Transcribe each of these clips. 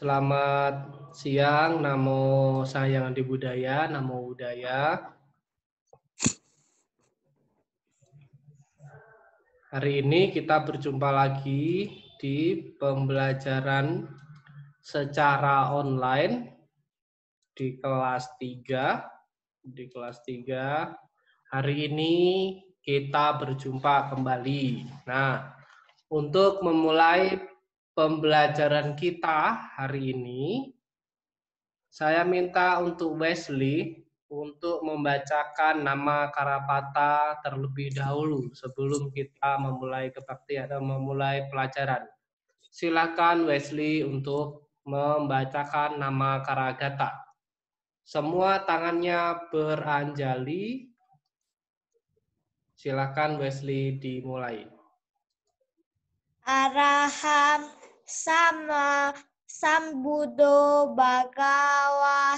Selamat siang, namo sayang di budaya, namo budaya. Hari ini kita berjumpa lagi di pembelajaran secara online di kelas 3. Di kelas 3 hari ini kita berjumpa kembali. Nah, untuk memulai pembelajaran kita hari ini, saya minta untuk Wesley untuk membacakan nama Karapata terlebih dahulu sebelum kita memulai kebaktian atau memulai pelajaran. Silakan Wesley untuk membacakan nama Karagata. Semua tangannya beranjali. Silakan Wesley dimulai. Araham sama sambudo bagawa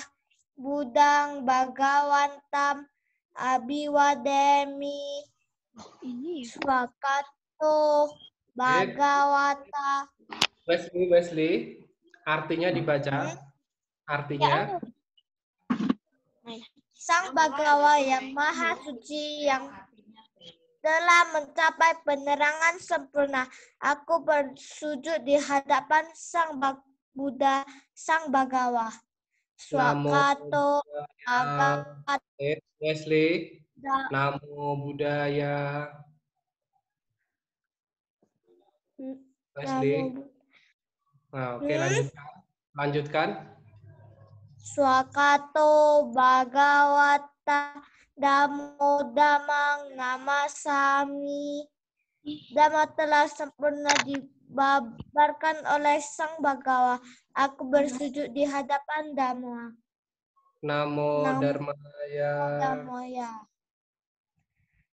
budang bagawantam abiwademi swakato bagawata. Wesley, artinya dibaca. Artinya. Sang Bagawa yang maha suci yang telah mencapai penerangan sempurna. Aku bersujud di hadapan Sang Buddha, Sang Bagawa. Swakato Agato. Wesley, Namo Buddhaya. Wesley. Nah, oke, lanjutkan. Swakato Bhagawata Damo Damang Namasami. Dhamma telah sempurna dibabarkan oleh Sang Bagawa. Aku bersujud di hadapan Dhamma. Namo Dharmaya.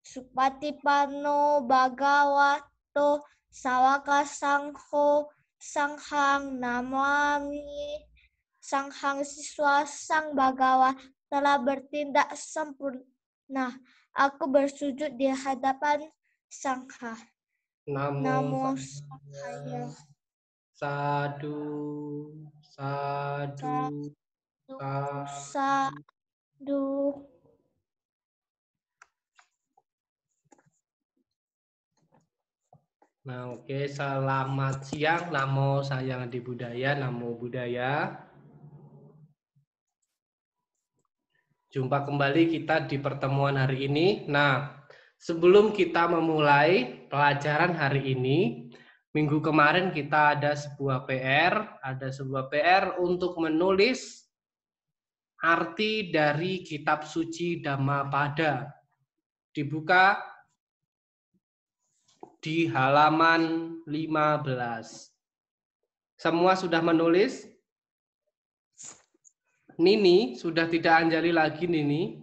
Supatipano Bhagavato Sawaka Sangho Sanghang Namami. Sanghang siswa Sang Bagawa telah bertindak sempurna. Aku bersujud di hadapan Sangha. Namo Sangha. Sadu, sadu, sadu. Nah, oke, selamat siang, namo sayang di budaya, namo budaya. Jumpa kembali kita di pertemuan hari ini. Nah, sebelum kita memulai pelajaran hari ini, minggu kemarin kita ada sebuah PR untuk menulis arti dari kitab suci Dhammapada. Dibuka di halaman 15. Semua sudah menulis? Nini, sudah tidak Anjali lagi Nini?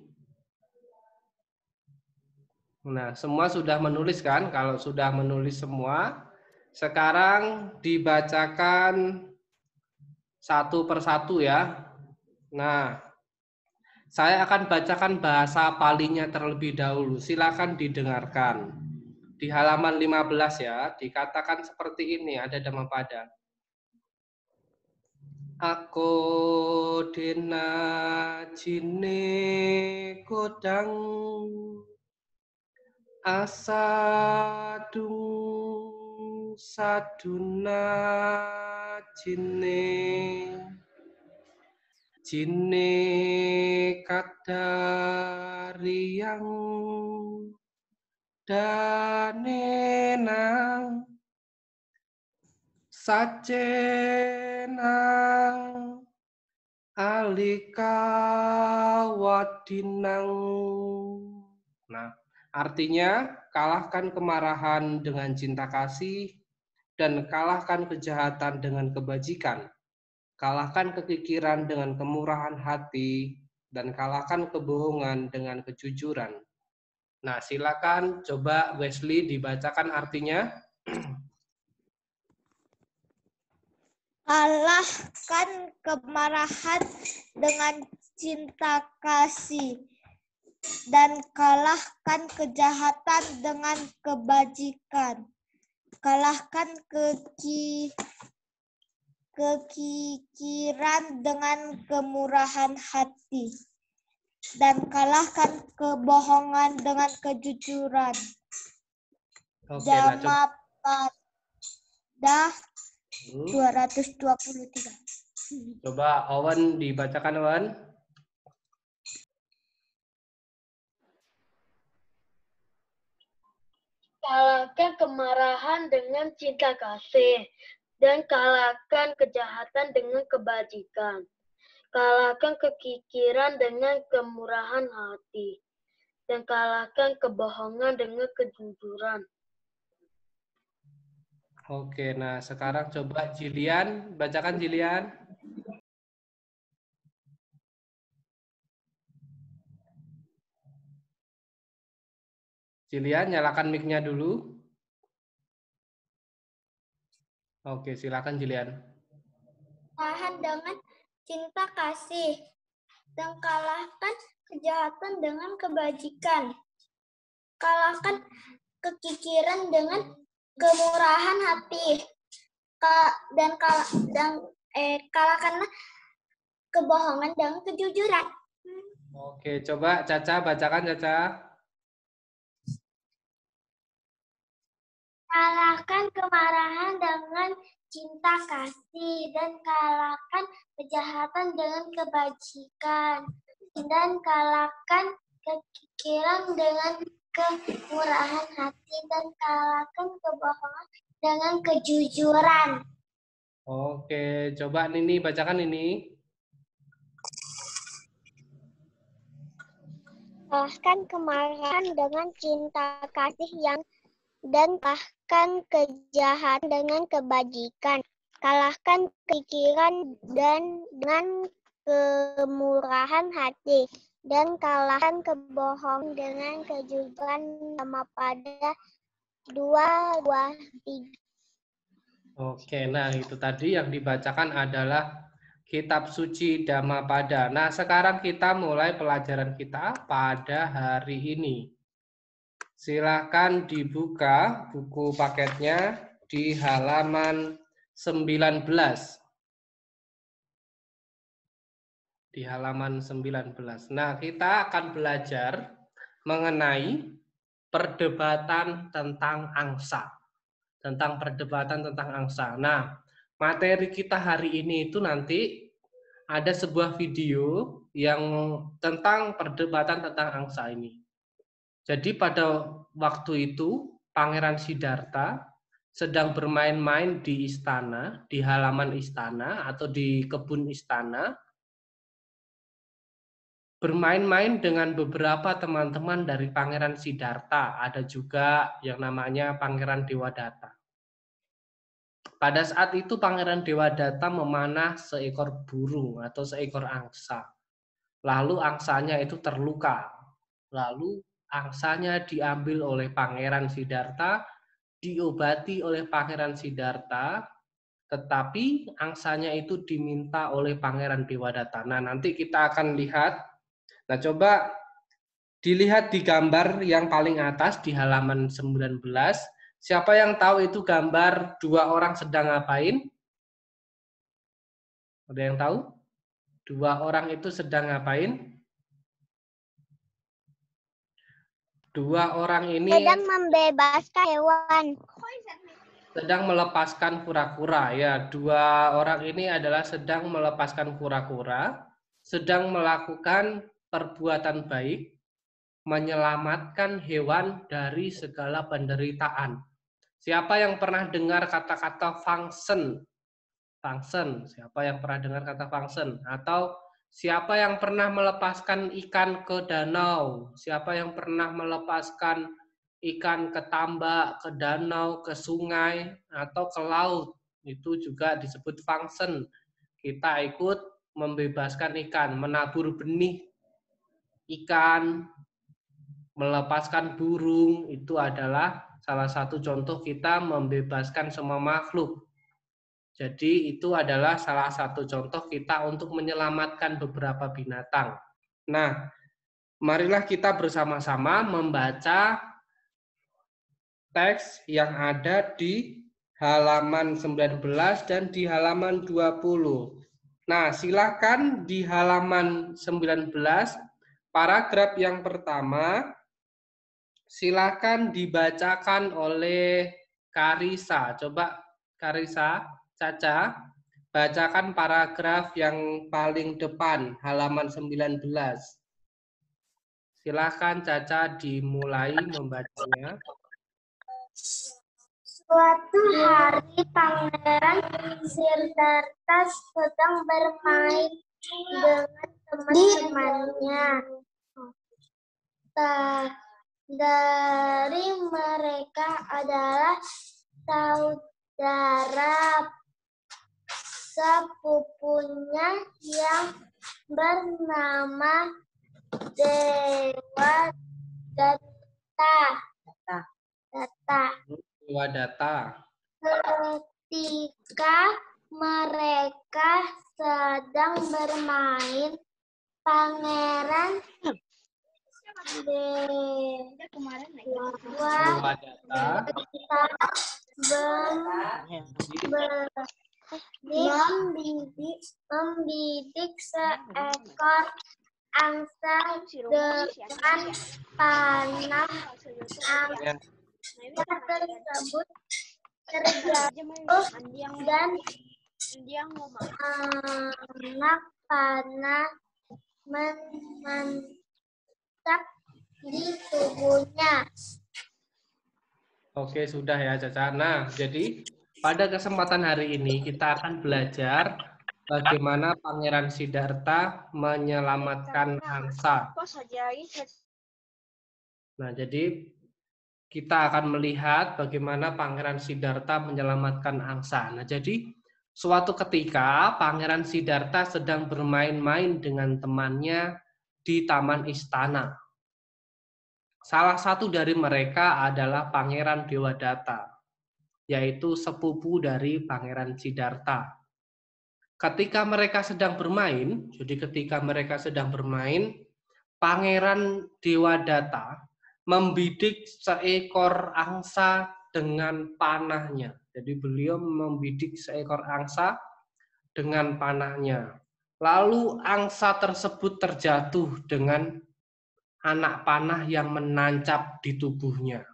Nah, semua sudah menulis kan? Kalau sudah menulis semua, sekarang dibacakan satu persatu ya. Nah, saya akan bacakan bahasa Palinya terlebih dahulu. Silakan didengarkan. Di halaman 15 ya, dikatakan seperti ini, ada Dhammapada. Ako dena jine kodang asadung saduna jine kadariang danenang Sacena alika wadinang. Nah, artinya kalahkan kemarahan dengan cinta kasih dan kalahkan kejahatan dengan kebajikan. Kalahkan kekikiran dengan kemurahan hati dan kalahkan kebohongan dengan kejujuran. Nah, silakan coba Wesley dibacakan artinya. Kalahkan kemarahan dengan cinta kasih dan kalahkan kejahatan dengan kebajikan. Kalahkan kekikiran dengan kemurahan hati. Dan kalahkan kebohongan dengan kejujuran. Oke, nah coba. Dhammapada 223. Coba Owen dibacakan, Owen. Kalahkan kemarahan dengan cinta kasih, dan kalahkan kejahatan dengan kebajikan. Kalahkan kekikiran dengan kemurahan hati, dan kalahkan kebohongan dengan kejujuran. Oke, nah sekarang coba Jilian, bacakan Jilian. Jilian, nyalakan mic-nya dulu. Oke, silakan Jilian. Tahan dengan cinta kasih dan kalahkan kejahatan dengan kebajikan. Kalahkan kekikiran dengan kemurahan hati. Dan kalahkanlah kebohongan dengan kejujuran. Oke, coba Caca, bacakan Caca. Kalahkan kemarahan dengan cinta kasih dan kalahkan kejahatan dengan kebajikan dan kalahkan kekikiran dengan kemurahan hati dan kalahkan kebohongan dengan kejujuran. Oke, coba Nini, bacakan Nini. Kalahkan kemarahan dengan cinta kasih dan kalahkan kejahatan dengan kebajikan. Kalahkan pikiran dan dengan kemurahan hati dan kalahkan kebohongan dengan kejujuran. Dhammapada 223. Oke, nah itu tadi yang dibacakan adalah Kitab Suci Dhammapada. Nah, sekarang kita mulai pelajaran kita pada hari ini. Silakan dibuka buku paketnya di halaman 19. Di halaman 19. Nah, kita akan belajar mengenai perdebatan tentang angsa. Tentang perdebatan tentang angsa. Nah, materi kita hari ini itu nanti ada sebuah video yang tentang perdebatan tentang angsa ini. Jadi pada waktu itu Pangeran Siddhartha sedang bermain-main di istana, di halaman istana atau di kebun istana, bermain-main dengan beberapa teman-teman dari Pangeran Siddhartha. Ada juga yang namanya Pangeran Dewadatta. Pada saat itu Pangeran Dewadatta memanah seekor burung atau seekor angsa. Lalu angsanya itu terluka. Lalu angsanya diambil oleh Pangeran Siddhartha, diobati oleh Pangeran Siddhartha, tetapi angsanya itu diminta oleh Pangeran Dewadatta. Nah, nanti kita akan lihat. Nah, coba dilihat di gambar yang paling atas di halaman 19. Siapa yang tahu itu gambar dua orang sedang ngapain? Ada yang tahu? Dua orang itu sedang ngapain? Dua orang ini sedang membebaskan hewan. Sedang melepaskan kura-kura. Ya, dua orang ini adalah sedang melepaskan kura-kura, sedang melakukan perbuatan baik, menyelamatkan hewan dari segala penderitaan. Siapa yang pernah dengar kata-kata fangsen? Fangsen. Siapa yang pernah dengar kata fangsen? Atau siapa yang pernah melepaskan ikan ke danau? Siapa yang pernah melepaskan ikan ke tambak, ke danau, ke sungai, atau ke laut? Itu juga disebut fangsen. Kita ikut membebaskan ikan, menabur benih ikan, melepaskan burung, itu adalah salah satu contoh kita membebaskan semua makhluk. Jadi itu adalah salah satu contoh kita untuk menyelamatkan beberapa binatang. Nah, marilah kita bersama-sama membaca teks yang ada di halaman 19 dan di halaman 20. Nah, silakan di halaman 19, paragraf yang pertama, silakan dibacakan oleh Karisa. Coba Karisa, Caca, bacakan paragraf yang paling depan, halaman 19. Silakan Caca dimulai membacanya. Suatu hari Pangeran Siddhartha sedang bermain dengan teman-temannya. Dari mereka adalah saudara sepupunya yang bernama Dewa Data. Dewa Data. Ketika mereka sedang bermain, Pangeran Dewa Data membidik seekor angsa dengan panah. Angsa tersebut terjatuh dan anak panah menancap di tubuhnya. Oke, sudah ya Caca. Nah, jadi pada kesempatan hari ini kita akan belajar bagaimana Pangeran Siddhartha menyelamatkan angsa. Nah, jadi kita akan melihat bagaimana Pangeran Siddhartha menyelamatkan angsa. Nah, jadi suatu ketika Pangeran Siddhartha sedang bermain-main dengan temannya di taman istana. Salah satu dari mereka adalah Pangeran Dewadatta, yaitu sepupu dari Pangeran Siddhartha. Ketika mereka sedang bermain, Pangeran Dewadatta membidik seekor angsa dengan panahnya. Jadi beliau membidik seekor angsa dengan panahnya. Lalu angsa tersebut terjatuh dengan anak panah yang menancap di tubuhnya.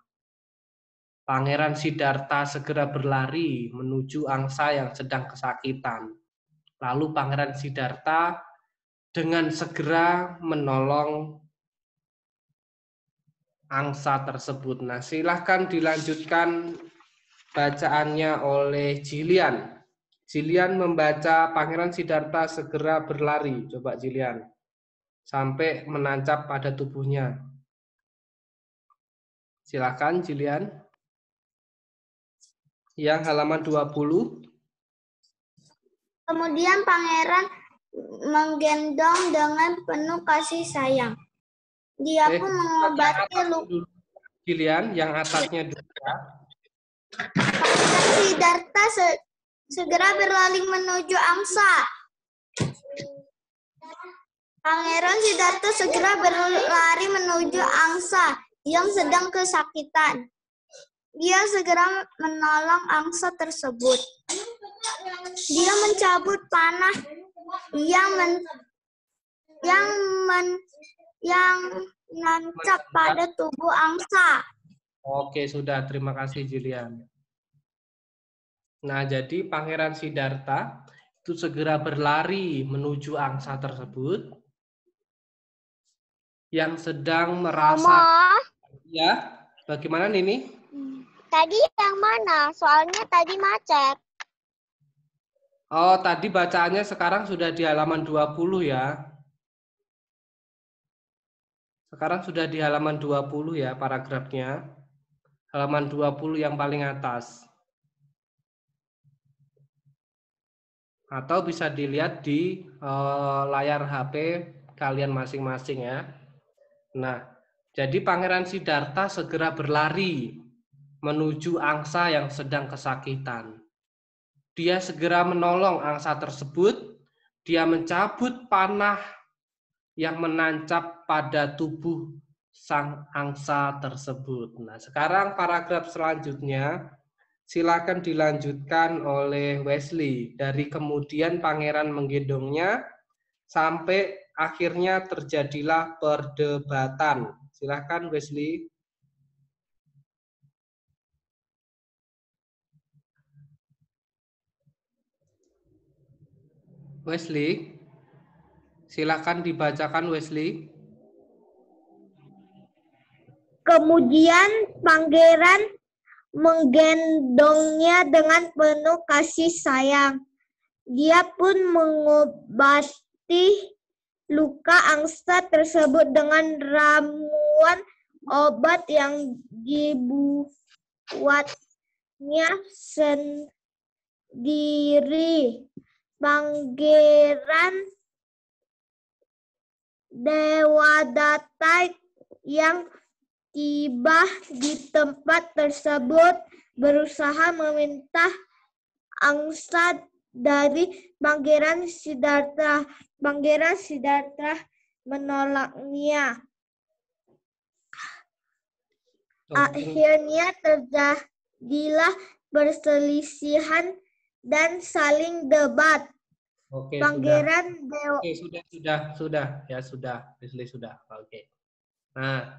Pangeran Siddhartha segera berlari menuju angsa yang sedang kesakitan. Lalu Pangeran Siddhartha dengan segera menolong angsa tersebut. Nah, silahkan dilanjutkan bacaannya oleh Jilian. Jilian membaca Pangeran Siddhartha segera berlari. Coba Jilian. Sampai menancap pada tubuhnya. Silakan Jilian. Yang halaman 20. Kemudian Pangeran menggendong dengan penuh kasih sayang. Dia pun mengobati luka. Jilian, yang atasnya dulu ya. Pangeran Siddhartha segera berlari menuju angsa. Pangeran Siddhartha segera berlari menuju angsa yang sedang kesakitan. Dia segera menolong angsa tersebut. Dia mencabut panah yang menancap pada tubuh angsa. Oke, sudah. Terima kasih, Jilian. Nah, jadi Pangeran Siddhartha itu segera berlari menuju angsa tersebut yang sedang merasa... Ya, bagaimana Nini? Tadi yang mana? Soalnya tadi macet. Oh, tadi bacaannya sekarang sudah di halaman 20 ya. Sekarang sudah di halaman 20 ya paragrafnya. Halaman 20 yang paling atas. Atau bisa dilihat di layar HP kalian masing-masing ya. Nah, jadi Pangeran Siddhartha segera berlari menuju angsa yang sedang kesakitan. Dia segera menolong angsa tersebut. Dia mencabut panah yang menancap pada tubuh sang angsa tersebut. Nah, sekarang paragraf selanjutnya silakan dilanjutkan oleh Wesley. Dari kemudian pangeran menggendongnya sampai akhirnya terjadilah perdebatan. Silakan Wesley. Wesley, silakan dibacakan Wesley. Kemudian pangeran menggendongnya dengan penuh kasih sayang. Dia pun mengobati luka angsa tersebut dengan ramuan obat yang dibuatnya sendiri. Pangeran Dewadatta yang tiba di tempat tersebut berusaha meminta angsa dari Pangeran Siddhartha. Pangeran Siddhartha menolaknya. Akhirnya terjadilah perselisihan dan saling debat. Oke, Pangeran sudah. Oke, sudah. Wesley sudah. Oke. Nah,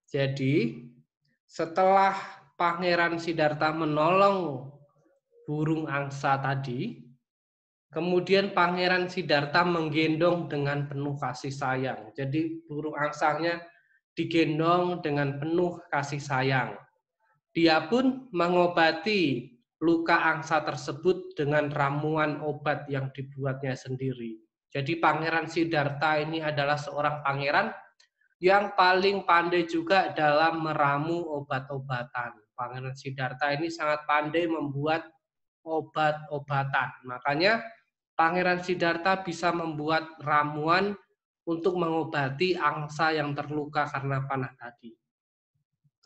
jadi setelah Pangeran Siddhartha menolong burung angsa tadi, kemudian Pangeran Siddhartha menggendong dengan penuh kasih sayang. Jadi burung angsanya digendong dengan penuh kasih sayang. Dia pun mengobati luka angsa tersebut dengan ramuan obat yang dibuatnya sendiri. Jadi Pangeran Siddhartha ini adalah seorang pangeran yang paling pandai juga dalam meramu obat-obatan. Pangeran Siddhartha ini sangat pandai membuat obat-obatan. Makanya Pangeran Siddhartha bisa membuat ramuan untuk mengobati angsa yang terluka karena panah tadi.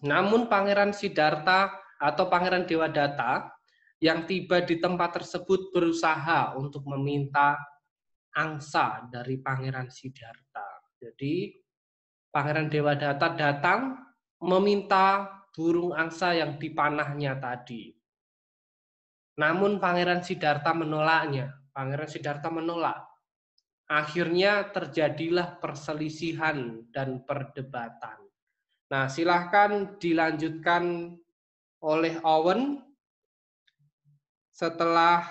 Namun Pangeran Siddhartha atau Pangeran Dewadatta yang tiba di tempat tersebut berusaha untuk meminta angsa dari Pangeran Siddhartha. Jadi Pangeran Dewadatta datang meminta burung angsa yang dipanahnya tadi. Namun Pangeran Siddhartha menolaknya. Pangeran Siddhartha menolak. Akhirnya terjadilah perselisihan dan perdebatan. Nah, silahkan dilanjutkan oleh Owen. Setelah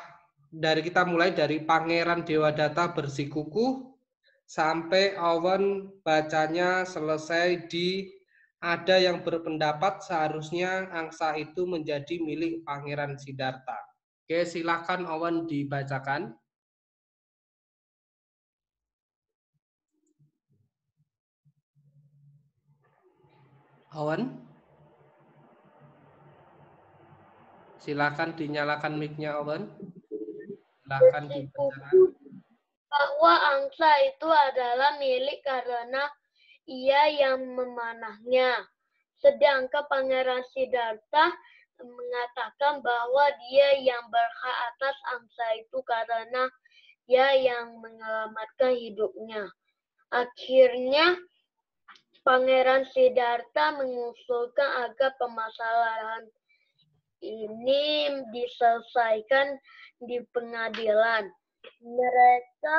kita mulai dari Pangeran Dewadatta bersikukuh sampai Owen bacanya selesai di ada yang berpendapat seharusnya angsa itu menjadi milik Pangeran Siddhartha. Oke, silakan Owen dibacakan. Owen, silakan dinyalakan mic-nya Owen. Silakan dibacakan. Bahwa angsa itu adalah milik karena ia yang memanahnya. Sedangkan Pangeran Siddhartha mengatakan bahwa dia yang berhak atas angsa itu karena dia yang menyelamatkan hidupnya. Akhirnya Pangeran Siddhartha mengusulkan agar permasalahan ini diselesaikan di pengadilan. Mereka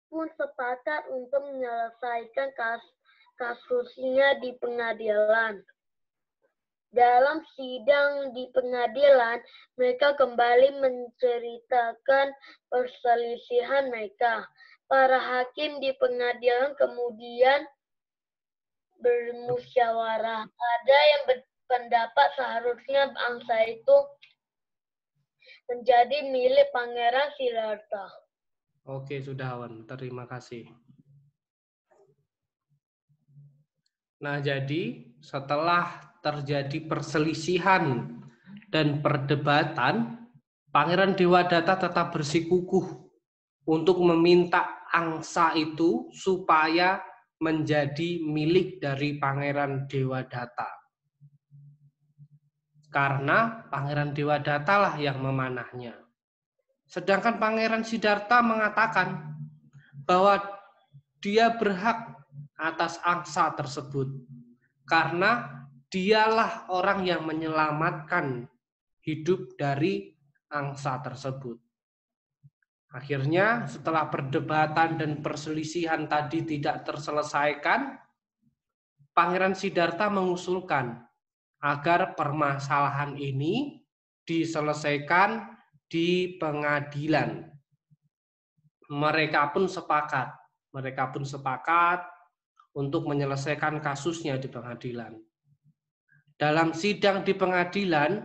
pun sepakat untuk menyelesaikan kasusnya di pengadilan. Dalam sidang di pengadilan, mereka kembali menceritakan perselisihan mereka. Para hakim di pengadilan kemudian bermusyawarah. Ada yang berpendapat seharusnya angsa itu menjadi milik Pangeran Siddhartha. Oke, sudah Wan. Terima kasih. Nah, jadi setelah terjadi perselisihan dan perdebatan, Pangeran Dewadatta tetap bersikukuh untuk meminta angsa itu supaya menjadi milik dari Pangeran Dewadatta. Karena Pangeran Dewadatta lah yang memanahnya. Sedangkan Pangeran Siddhartha mengatakan bahwa dia berhak atas angsa tersebut. Karena dialah orang yang menyelamatkan hidup dari angsa tersebut. Akhirnya setelah perdebatan dan perselisihan tadi tidak terselesaikan, Pangeran Siddhartha mengusulkan agar permasalahan ini diselesaikan di pengadilan. Mereka pun sepakat untuk menyelesaikan kasusnya di pengadilan. Dalam sidang di pengadilan,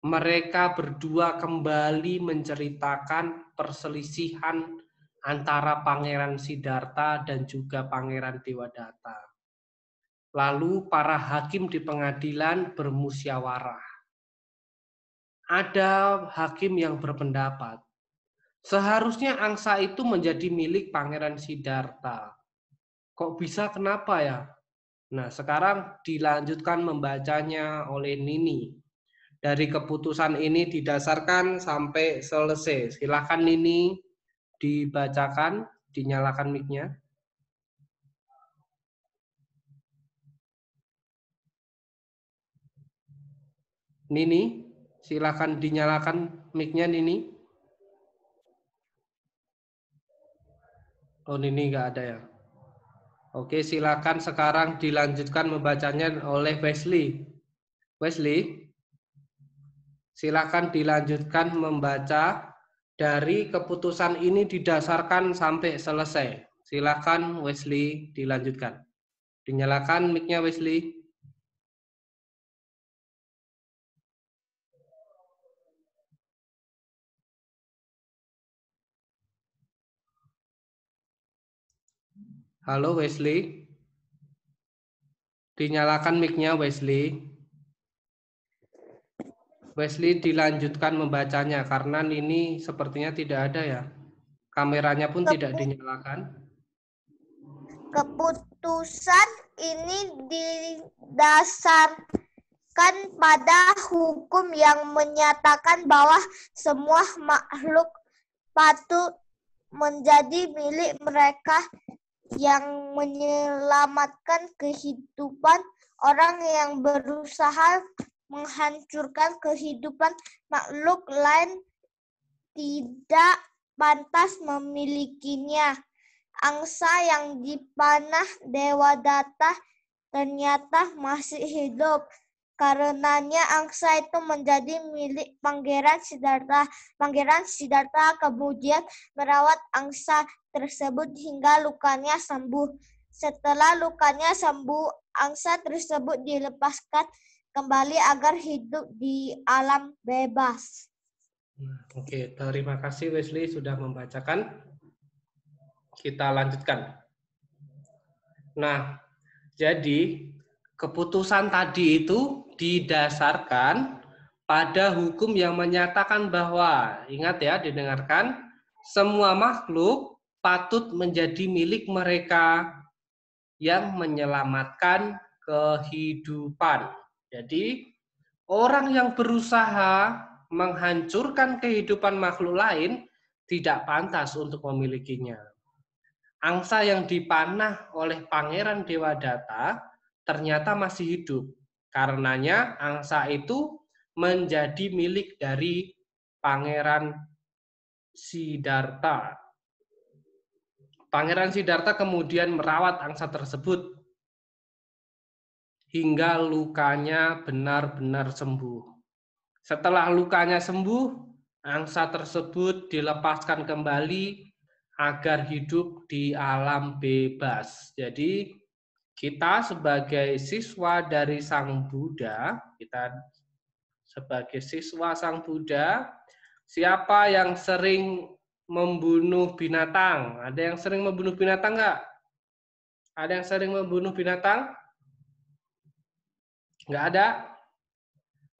mereka berdua kembali menceritakan perselisihan antara Pangeran Siddhartha dan juga Pangeran Dewadatta. Lalu para hakim di pengadilan bermusyawarah. Ada hakim yang berpendapat, seharusnya angsa itu menjadi milik Pangeran Siddhartha. Kok bisa, kenapa ya? Nah, sekarang dilanjutkan membacanya oleh Nini. Dari keputusan ini didasarkan sampai selesai. Silakan Nini dibacakan, dinyalakan mic-nya. Nini, silakan dinyalakan mic-nya Nini. Oh, Nini nggak ada ya. Oke, silakan sekarang dilanjutkan membacanya oleh Wesley. Wesley, silakan dilanjutkan membaca dari keputusan ini didasarkan sampai selesai. Silakan Wesley dilanjutkan. Dinyalakan mic-nya Wesley. Halo Wesley. Dinyalakan mic-nya Wesley. Wesley dilanjutkan membacanya karena Nini sepertinya tidak ada ya. Kameranya pun tidak dinyalakan. Keputusan ini didasarkan pada hukum yang menyatakan bahwa semua makhluk patut menjadi milik mereka, yang menyelamatkan kehidupan orang yang berusaha menghancurkan kehidupan makhluk lain tidak pantas memilikinya. Angsa yang dipanah Dewadatta ternyata masih hidup. Karenanya angsa itu menjadi milik Pangeran Siddhartha. Pangeran Siddhartha kemudian merawat angsa tersebut hingga lukanya sembuh. Setelah lukanya sembuh, angsa tersebut dilepaskan kembali agar hidup di alam bebas. Oke, terima kasih Wesley sudah membacakan. Kita lanjutkan. Nah, jadi keputusan tadi itu didasarkan pada hukum yang menyatakan bahwa, ingat ya, didengarkan, semua makhluk patut menjadi milik mereka yang menyelamatkan kehidupan. Jadi, orang yang berusaha menghancurkan kehidupan makhluk lain tidak pantas untuk memilikinya. Angsa yang dipanah oleh Pangeran Dewadatta ternyata masih hidup. Karenanya angsa itu menjadi milik dari Pangeran Siddhartha. Pangeran Siddhartha kemudian merawat angsa tersebut hingga lukanya benar-benar sembuh. Setelah lukanya sembuh, angsa tersebut dilepaskan kembali agar hidup di alam bebas. Jadi kita sebagai siswa dari Sang Buddha, siapa yang sering membunuh binatang? Ada yang sering membunuh binatang nggak? Ada yang sering membunuh binatang? Nggak ada?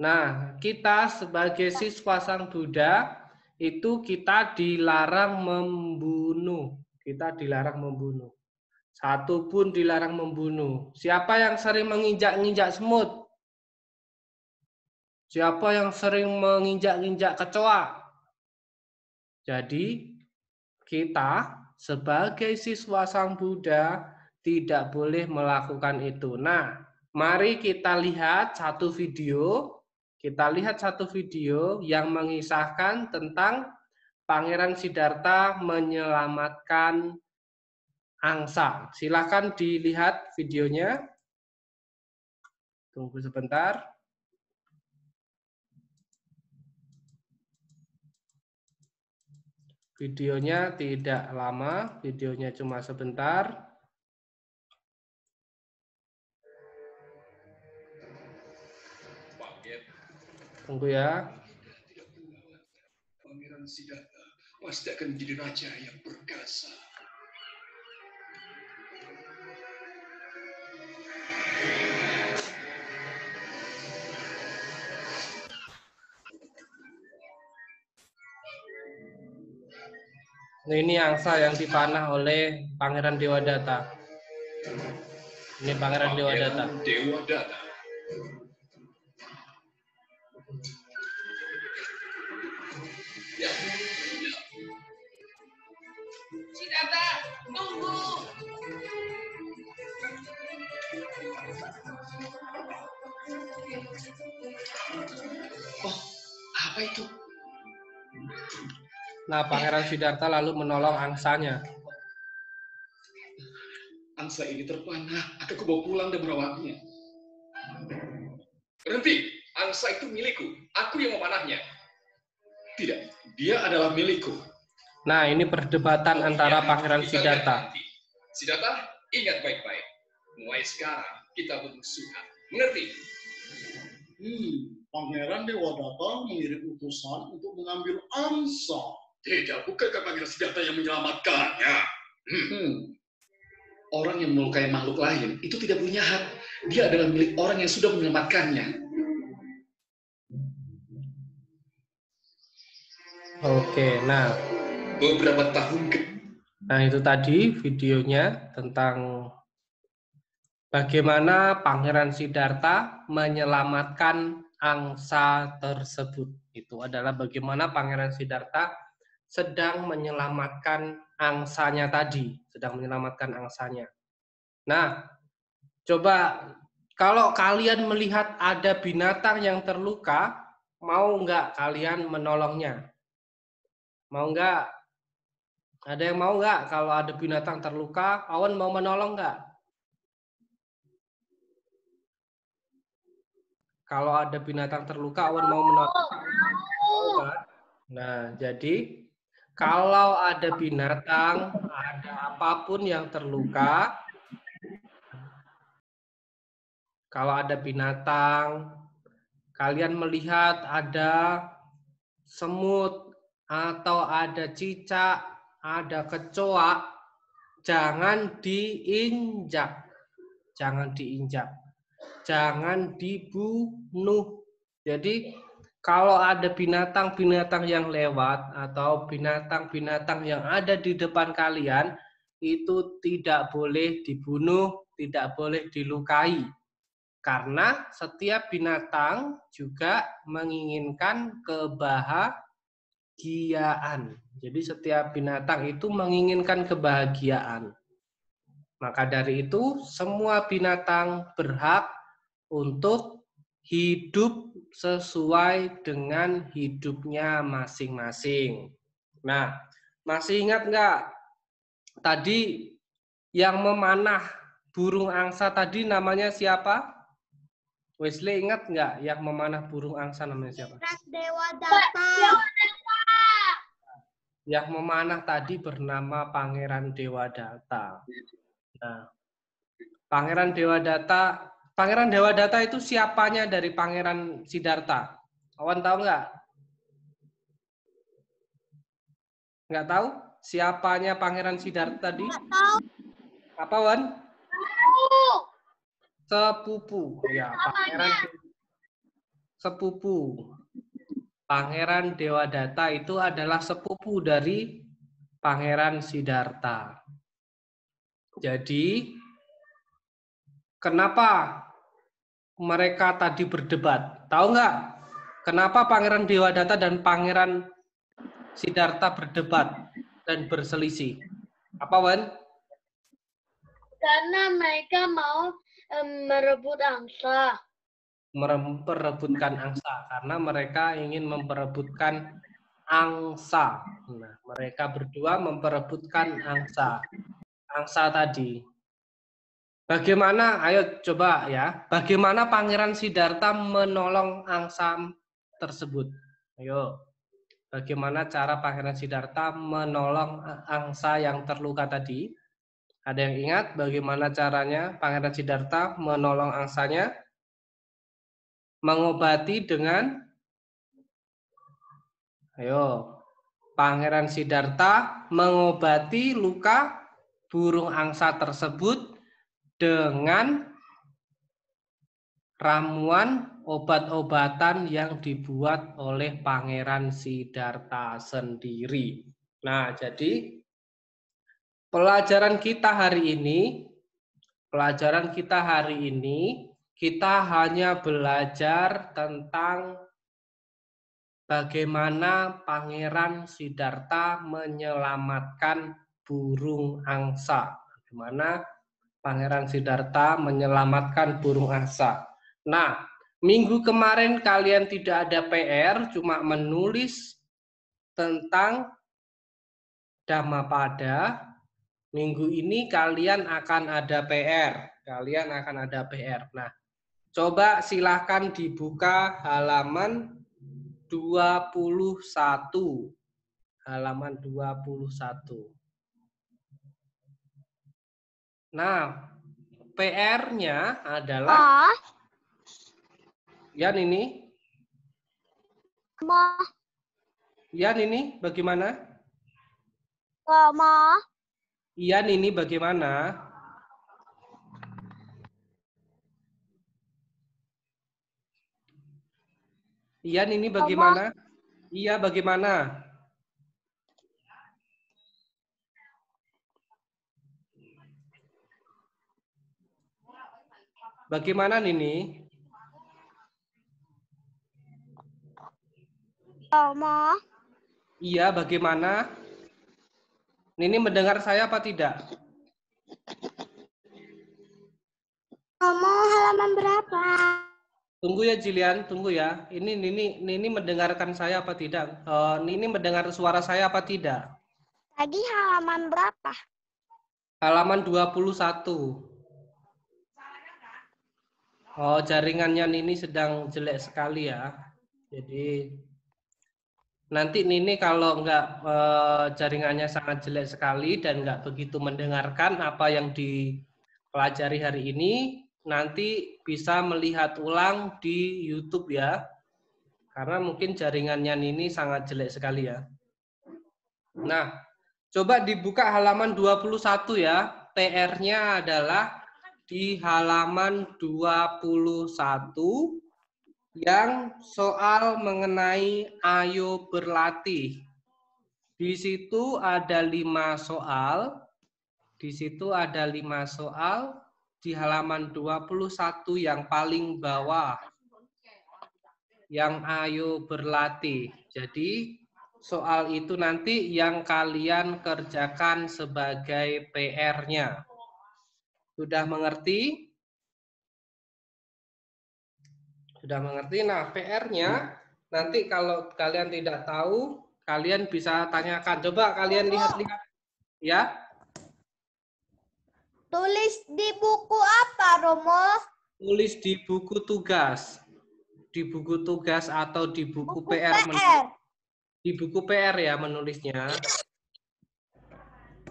Nah, kita sebagai siswa Sang Buddha, itu kita dilarang membunuh. Kita dilarang membunuh. Satu pun dilarang membunuh. Siapa yang sering menginjak-injak semut? Siapa yang sering menginjak-injak kecoa? Jadi, kita sebagai siswa Sang Buddha tidak boleh melakukan itu. Nah, Mari kita lihat satu video. Kita lihat satu video yang mengisahkan tentang Pangeran Siddhartha menyelamatkan angsa. Silakan dilihat videonya. Tunggu sebentar. Videonya tidak lama, videonya cuma sebentar. Tunggu ya. Pangeran Siddhartha pasti akan menjadi raja yang perkasa. Ini angsa yang dipanah oleh Pangeran Dewadatta. Ini Pangeran Dewadatta. Dewadatta. Siddhartha, tunggu. Oh, apa itu? Nah, Pangeran Siddhartha lalu menolong angsanya. Angsa ini terpanah, akan kubawa pulang dan merawatnya. Berhenti, angsa itu milikku. Aku yang memanahnya. Tidak, dia adalah milikku. Nah, ini perdebatan antara Pangeran Siddhartha. Siddhartha, ingat baik-baik. Mulai sekarang kita bermusuhan. Mengerti? Pangeran Dewadatta mengirim utusan untuk mengambil angsa. Tidak, bukankah Pangeran Siddhartha yang menyelamatkannya? Orang yang melukai makhluk lain itu tidak punya hak. Dia adalah milik orang yang sudah menyelamatkannya. Oke, nah. Beberapa tahun Nah, itu tadi videonya tentang bagaimana Pangeran Siddhartha menyelamatkan angsa tersebut. Itu adalah bagaimana Pangeran Siddhartha sedang menyelamatkan angsanya tadi, Nah, coba kalau kalian melihat ada binatang yang terluka, mau nggak kalian menolongnya? Mau nggak? Ada yang mau nggak kalau ada binatang terluka, Awan mau menolong nggak? Kalau ada binatang terluka, Awan mau menolong. Nah, jadi kalau ada binatang, ada apapun yang terluka, kalau ada binatang, kalian melihat ada semut atau ada cicak, ada kecoa, jangan diinjak. Jangan diinjak. Jangan dibunuh. Jadi kalau ada binatang-binatang yang lewat atau binatang-binatang yang ada di depan kalian, itu tidak boleh dibunuh, tidak boleh dilukai. Karena setiap binatang juga menginginkan kebahagiaan. Jadi setiap binatang itu menginginkan kebahagiaan. Maka dari itu, semua binatang berhak untuk hidup sesuai dengan hidupnya masing-masing. Nah, masih ingat nggak tadi yang memanah burung angsa tadi namanya siapa? Wesley ingat nggak yang memanah burung angsa namanya siapa? Dewadatta. Yang memanah tadi bernama Pangeran Dewadatta. Nah, Pangeran Dewadatta itu siapanya dari Pangeran Siddhartha? Awan tahu nggak? Nggak tahu? Siapanya Pangeran Siddhartha tadi? Nggak tahu. Apa, Wan? Sepupu. Ya, Pangeran sepupu. Pangeran Dewadatta itu adalah sepupu dari Pangeran Siddhartha. Jadi, kenapa mereka tadi berdebat? Tahu nggak? Kenapa Pangeran Dewadatta dan Pangeran Siddhartha berdebat dan berselisih? Apa, Wan? Karena mereka mau merebut angsa. Memperebutkan angsa karena mereka ingin memperebutkan angsa. Nah, mereka berdua memperebutkan angsa. Angsa tadi. Bagaimana? Ayo coba ya. Bagaimana Pangeran Siddhartha menolong angsa tersebut? Ayo. Bagaimana cara Pangeran Siddhartha menolong angsa yang terluka tadi? Ada yang ingat bagaimana caranya Pangeran Siddhartha menolong angsanya? Mengobati dengan, ayo, Pangeran Siddhartha mengobati luka burung angsa tersebut dengan ramuan obat-obatan yang dibuat oleh Pangeran Siddhartha sendiri. Nah, jadi pelajaran kita hari ini, kita hanya belajar tentang bagaimana Pangeran Siddhartha menyelamatkan burung angsa. Bagaimana Pangeran Siddhartha menyelamatkan burung angsa. Nah, minggu kemarin kalian tidak ada PR, cuma menulis tentang Dhammapada. Minggu ini kalian akan ada PR. Nah, coba silahkan dibuka halaman 21. Halaman 21. Nah, PR-nya adalah Yan ini. Yan ini bagaimana? Ian ini bagaimana? Ian ini bagaimana? Iya, bagaimana? Bagaimana Nini? Iya, bagaimana? Nini mendengar saya apa tidak? Halaman berapa? Tunggu ya Jilian, tunggu ya. Ini Nini mendengarkan saya apa tidak? Nini mendengar suara saya apa tidak? Tadi halaman berapa? Halaman 21. Oh, jaringannya Nini sedang jelek sekali ya. Jadi nanti Nini kalau jaringannya sangat jelek sekali dan nggak begitu mendengarkan apa yang dipelajari hari ini, nanti bisa melihat ulang di YouTube ya. Karena mungkin jaringannya Nini sangat jelek sekali ya. Nah, coba dibuka halaman 21 ya. PR-nya adalah di halaman 21 yang soal mengenai ayo berlatih. Di situ ada 5 soal. Di halaman 21 yang paling bawah. Yang ayo berlatih. Jadi soal itu nanti yang kalian kerjakan sebagai PR-nya. Sudah mengerti? Sudah mengerti? Nah, PR-nya nanti kalau kalian tidak tahu, kalian bisa tanyakan. Coba kalian lihat-lihat ya. Tulis di buku apa, Romo? Tulis di buku tugas. Di buku tugas atau di buku PR. Di buku PR ya menulisnya.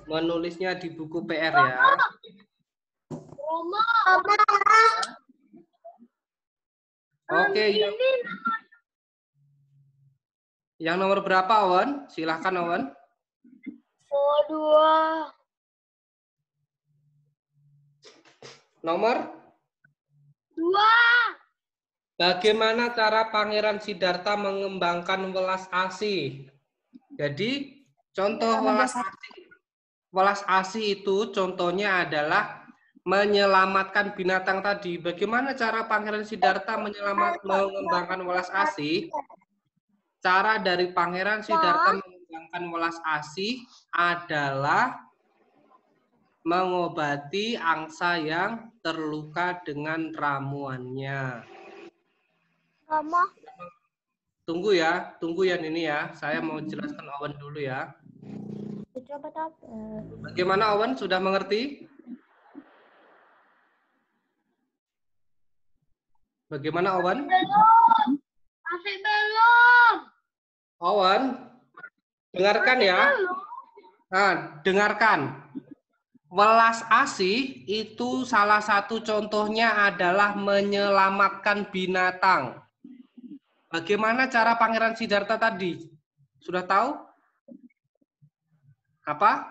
Menulisnya di buku PR ya. Romo. Oke, yang nomor berapa, Owen? Silahkan, Owen. Nomor 2. Bagaimana cara Pangeran Siddhartha mengembangkan welas asih? Jadi, contoh welas asih itu contohnya adalah menyelamatkan binatang tadi. Bagaimana cara Pangeran Siddhartha mengembangkan welas asih? Cara dari Pangeran Siddhartha mengembangkan welas asih adalah mengobati angsa yang terluka dengan ramuannya. Romo. Tunggu ya ini ya. Saya mau jelaskan Owen dulu ya. Bagaimana Owen, sudah mengerti? Bagaimana Owen? Belum. Masih belum. Owen, dengarkan ya. Belum. Nah, dengarkan. Welas asih itu salah satu contohnya adalah menyelamatkan binatang. Bagaimana cara Pangeran Siddhartha tadi? Sudah tahu? Apa?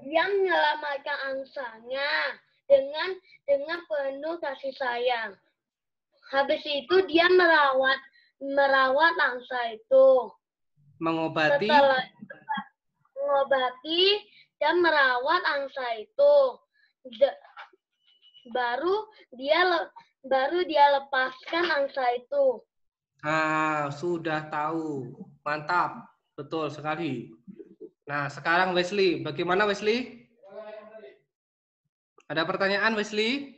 Dia menyelamatkan angsanya dengan penuh kasih sayang. Habis itu dia merawat angsa itu. Mengobati. Setelah mengobati dan merawat angsa itu, baru dia lepaskan angsa itu. Ah, sudah tahu. Mantap. Betul sekali. Nah, sekarang Wesley. Bagaimana Wesley? Ada pertanyaan Wesley?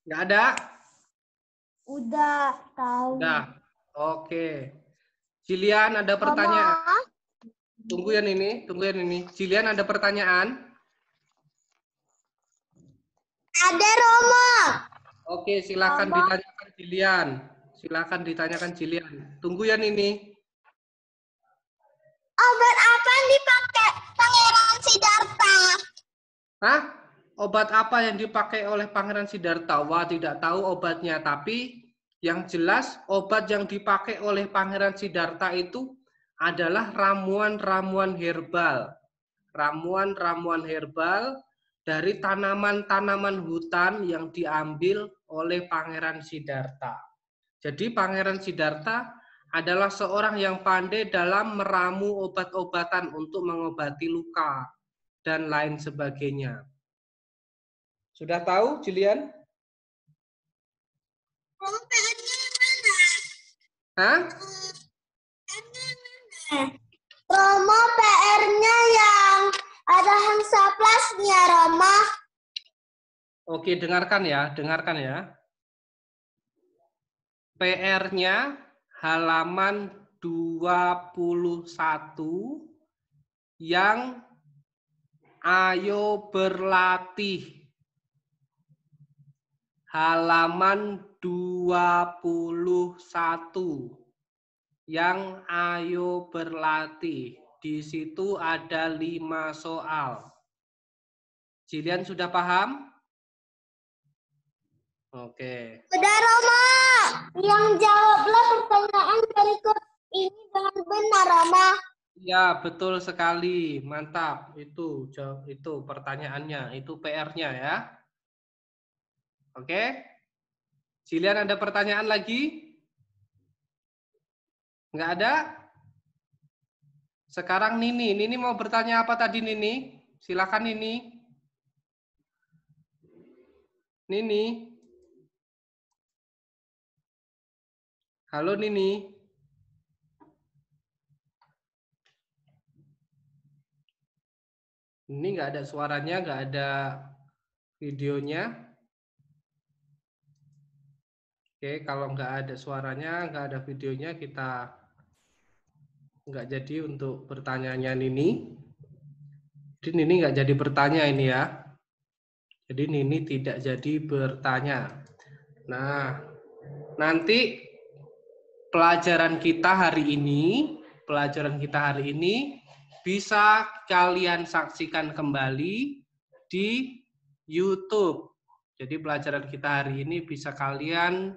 Nggak ada? Udah tahu. Udah. Oke. Jilian ada pertanyaan. Tunggu yang ini. Jilian ada pertanyaan? Ada Romo. Oke, silakan ditanyakan Jilian. Silakan ditanyakan Jilian. Tunggu yang ini. Obat apa yang dipakai Pangeran Siddhartha? Hah? Obat apa yang dipakai oleh Pangeran Siddhartha? Wah, tidak tahu obatnya. Tapi yang jelas obat yang dipakai oleh Pangeran Siddhartha itu adalah ramuan-ramuan herbal. Ramuan-ramuan herbal dari tanaman-tanaman hutan yang diambil oleh Pangeran Siddhartha. Jadi Pangeran Siddhartha adalah seorang yang pandai dalam meramu obat-obatan untuk mengobati luka dan lain sebagainya. Sudah tahu, Jilian? Hah? Romo PR-nya yang ada Hansa Plus-nya, Romo. Oke, dengarkan ya. PR-nya halaman 21 yang ayo berlatih. Halaman 21 yang ayo berlatih. Di situ ada 5 soal. Jilian sudah paham? Oke. Udah, Romo. Yang jawablah pertanyaan berikut ini dengan benar, Romo. Ya, betul sekali. Mantap. Itu pertanyaannya. Itu PR-nya ya. Oke. Jilian ada pertanyaan lagi? Nggak ada? Sekarang Nini. Nini mau bertanya apa tadi, Nini? Silakan, Nini. Nini. Halo, Nini. Ini nggak ada suaranya, nggak ada videonya. Oke, kalau nggak ada suaranya, nggak ada videonya, kita nggak jadi untuk pertanyaannya Nini. Jadi Nini nggak jadi bertanya ini ya. Jadi Nini tidak jadi bertanya. Nah, nanti pelajaran kita hari ini bisa kalian saksikan kembali di YouTube. Jadi pelajaran kita hari ini bisa kalian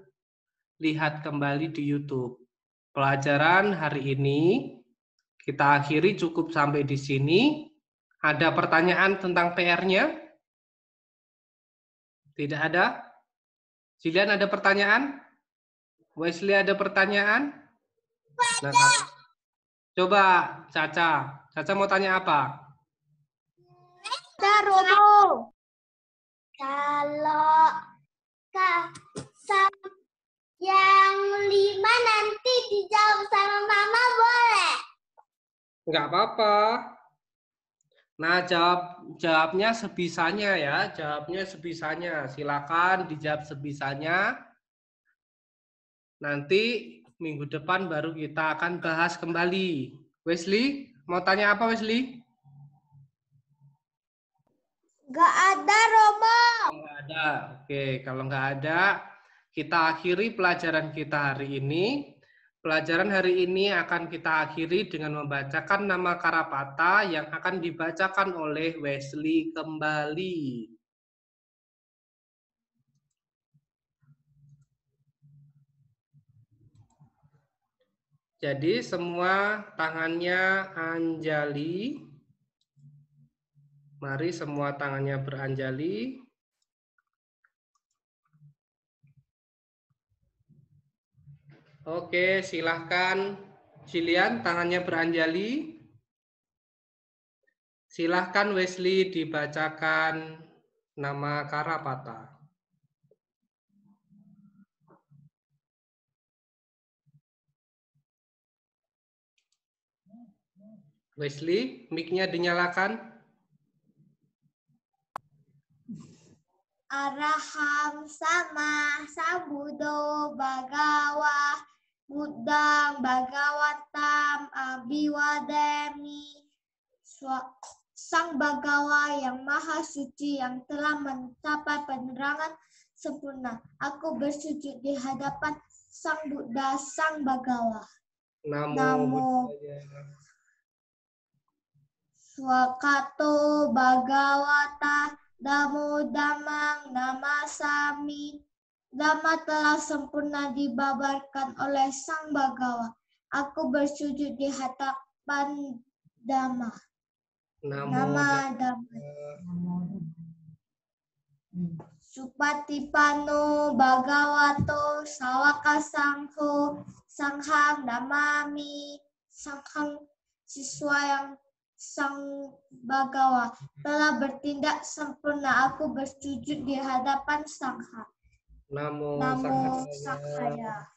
lihat kembali di YouTube. Pelajaran hari ini kita akhiri cukup sampai di sini. Ada pertanyaan tentang PR-nya? Tidak ada? Jilian ada pertanyaan? Wesley ada pertanyaan? Nah, coba Caca. Caca mau tanya apa? Romo. Kalau yang 5 nanti dijawab sama Mama boleh? Nggak apa-apa. Nah, jawabnya sebisanya ya. Jawabnya sebisanya. Silakan dijawab sebisanya. Nanti minggu depan baru kita akan bahas kembali. Wesley, mau tanya apa Wesley? Nggak ada, Romo. Nggak ada. Oke, kalau nggak ada, kita akhiri pelajaran kita hari ini. Pelajaran hari ini akan kita akhiri dengan membacakan nama Karapata yang akan dibacakan oleh Wesley kembali. Jadi semua tangannya Anjali. Mari semua tangannya beranjali. Oke, silahkan Jilian tangannya beranjali. Silahkan Wesley dibacakan nama Karapata. Wesley, mic-nya dinyalakan. Araham sama sambudo bagawa buddhang bhagavatam abiwademi. Sang Bagawa yang maha suci yang telah mencapai penerangan sempurna. Aku bersujud di hadapan Sang Buddha, Sang Bagawa. Namo Swakato Bhagawata Namo Dhammang Namasami. Dhamma telah sempurna dibabarkan oleh Sang Bagawa. Aku bersujud di hadapan Dhamma. Nama Dhamma. Supatipano Bhagavato Sawaka Sangho Sanghang Namami. Sanghang siswa yang Sang Bagawa telah bertindak sempurna. Aku bersujud di hadapan Sangha. Namo Sanghaya.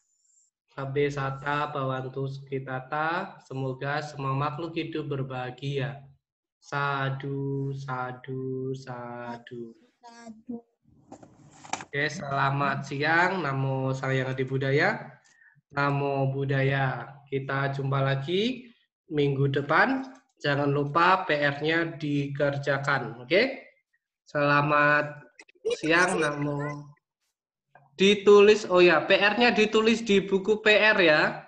Sabe sata bawantu sukitata. Semoga semua makhluk hidup berbahagia. Sadu, sadu, sadu. Oke, selamat siang. Namo Sang Hyang Adi Budaya. Namo Buddhaya. Kita jumpa lagi minggu depan. Jangan lupa PR-nya dikerjakan. Oke? Selamat siang. Namo. Ditulis, oh ya, PR-nya ditulis di buku PR ya.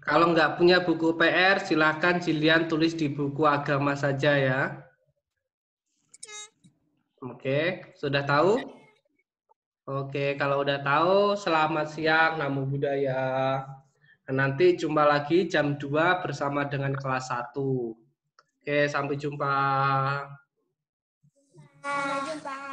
Kalau nggak punya buku PR, silakan Jilian tulis di buku agama saja ya. Oke, sudah tahu? Oke, kalau udah tahu, selamat siang, Namo Buddhaya. Nanti jumpa lagi jam 2 bersama dengan kelas 1. Oke, sampai jumpa. Sampai jumpa.